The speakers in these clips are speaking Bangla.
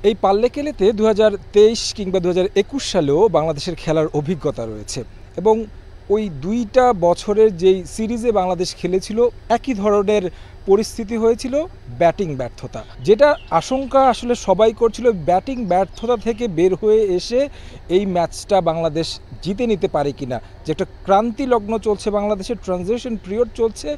এই পাল্লেকেলেতে 2023 কিংবা 2021 সালেও বাংলাদেশের খেলার অভিজ্ঞতা রয়েছে এবং ওই দুইটা বছরের যেই সিরিজে বাংলাদেশ খেলেছিল একই ধরনের পরিস্থিতি হয়েছিল, ব্যাটিং ব্যর্থতা। যেটা আশঙ্কা আসলে সবাই করছিল, ব্যাটিং ব্যর্থতা থেকে বের হয়ে এসে এই ম্যাচটা বাংলাদেশ জিতে নিতে পারে কিনা, যে একটা ক্রান্তি লগ্ন চলছে বাংলাদেশের, ট্রানজিশন পিরিয়ড চলছে,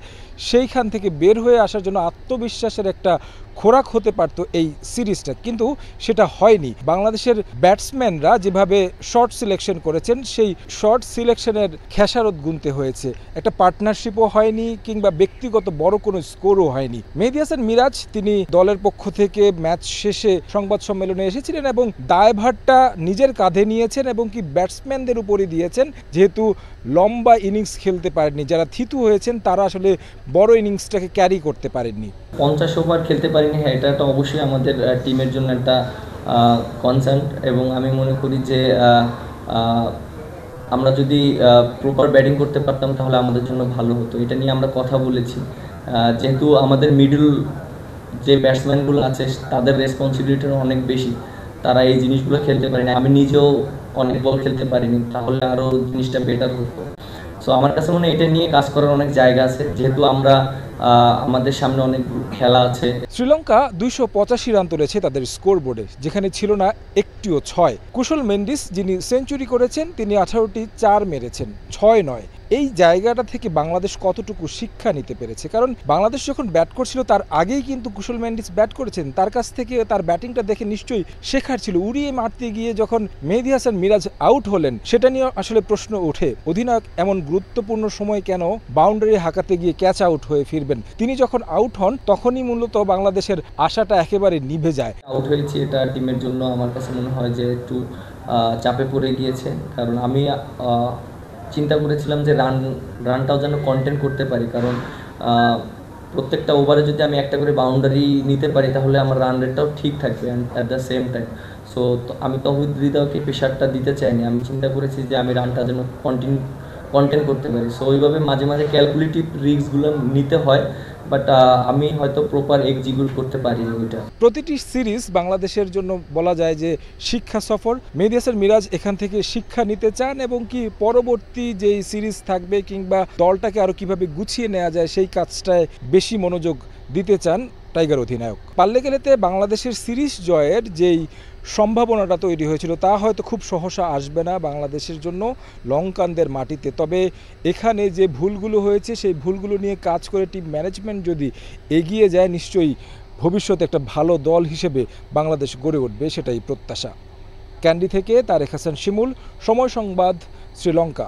সেইখান থেকে বের হয়ে আসার জন্য আত্মবিশ্বাসের একটা খোরাক হতে পারতো এই সিরিজটা, কিন্তু সেটা হয়নি। বাংলাদেশের ব্যাটসম্যানরা যেভাবে শর্ট সিলেকশন করেছেন, সেই শর্ট সিলেকশনের খেসারত গুনতে হয়েছে। একটা পার্টনারশিপও হয়নি কিংবা ব্যক্তিগত বড় কোনো স্কোরও হয়নি। মেহেদী হাসান মিরাজ তিনি দলের পক্ষ থেকে ম্যাচ শেষে সংবাদ সম্মেলনে এসেছিলেন এবং দায়ভারটা নিজের কাঁধে নিয়েছেন এবং কি ব্যাটসম্যানদের উপরই দিয়েছেন, যেহেতু লম্বা ইনিংস খেলতে পারেননি, যারা থিতু হয়েছেন তারা আসলে বড় ইনিংসটাকে ক্যারি করতে পারেননি। 50 ওভার খেলতে পারিনি, হ্যাঁ, এটা একটা অবশ্যই আমাদের টিমের জন্য একটা কনসার্ন, এবং আমি মনে করি যে আমরা যদি প্রপার ব্যাটিং করতে পারতাম তাহলে আমাদের জন্য ভালো হতো। এটা নিয়ে আমরা কথা বলেছি। যেহেতু আমাদের মিডল যে ব্যাটসম্যানগুলো আছে তাদের রেসপন্সিবিলিটিও অনেক বেশি, তারা এই জিনিসগুলো খেলতে পারেনি। আমি নিজেও অনেক বল খেলতে পারিনি, তাহলে আরও জিনিসটা বেটার হতো। সো আমার কাছে মনে হয় এটা নিয়ে কাজ করার অনেক জায়গা আছে, যেহেতু আমরা আমাদের সামনে অনেক খেলা আছে। শ্রীলঙ্কা 285 রান তুলেছে তাদের স্কোর বোর্ডে, যেখানে ছিল না একটিও 6। কুশল মেন্ডিস যিনি সেঞ্চুরি করেছেন, তিনি 18টি 4 মেরেছেন, 6 নয়। এই জায়গাটা থেকে বাংলাদেশ কতটুকু শিক্ষা নিতে পেরেছে? কারণ বাংলাদেশ যখন ব্যাট করছিল তার আগেই কিন্তু কুশল মেন্ডিস ব্যাট করেছেন, তার কাছ থেকে তার ব্যাটিংটা দেখে নিশ্চয়ই শেখার ছিল। উড়িয়ে মারতে গিয়ে যখন মেহেদী হাসান মিরাজ আউট হলেন, সেটা নিয়ে আসলে প্রশ্ন ওঠে, অধিনায়ক এমন গুরুত্বপূর্ণ সময় কেন বাউন্ডারি হাঁকাতে গিয়ে ক্যাচ আউট হয়ে ফিরবেন? তিনি যখন আউট হন তখনই মূলত বাংলাদেশের আশাটা একেবারে নিভে যায়। আউট হয়েছি, এটা টিমের জন্য আমার কাছে মনে হয় যে একটু চাপে পড়ে গিয়েছে, কারণ আমি চিন্তা করেছিলাম যে রানটাও যেন কন্টেন্ট করতে পারি, কারণ প্রত্যেকটা ওভারে যদি আমি একটা করে বাউন্ডারি নিতে পারি তাহলে আমার রান রেটটাও ঠিক থাকবে at the same time. So আমি তৌহিদ হৃদয়কে প্রেশারটা দিতে চাইনি, আমি চিন্তা করেছি যে আমি রানটা যেন কন্টেন্ট করতে পারি। সো ওইভাবে মাঝে মাঝে ক্যালকুলেটিভ রিস্কগুলো নিতে হয়, বাট আমি হয়তো প্রপার এক্সিকিউট করতে পারিনি ওইটা। প্রতিটি সিরিজ বাংলাদেশের জন্য বলা যায় যে শিক্ষা সফর। মেহেদী হাসান মিরাজ এখান থেকে শিক্ষা নিতে চান এবং কি পরবর্তী যেই সিরিজ থাকবে কিংবা দলটাকে আরও কিভাবে গুছিয়ে নেওয়া যায় সেই কাজটায় বেশি মনোযোগ দিতে চান টাইগার অধিনায়ক। পাল্লেকেলেতে বাংলাদেশের সিরিজ জয়ের যেই সম্ভাবনাটা তৈরি হয়েছিল তা হয়তো খুব সহসা আসবে না বাংলাদেশের জন্য লঙ্কানদের মাটিতে। তবে এখানে যে ভুলগুলো হয়েছে সেই ভুলগুলো নিয়ে কাজ করে টিম ম্যানেজমেন্ট যদি এগিয়ে যায়, নিশ্চয়ই ভবিষ্যতে একটা ভালো দল হিসেবে বাংলাদেশ গড়ে উঠবে, সেটাই প্রত্যাশা। ক্যান্ডি থেকে তারেক হাসান শিমুল, সময় সংবাদ, শ্রীলঙ্কা।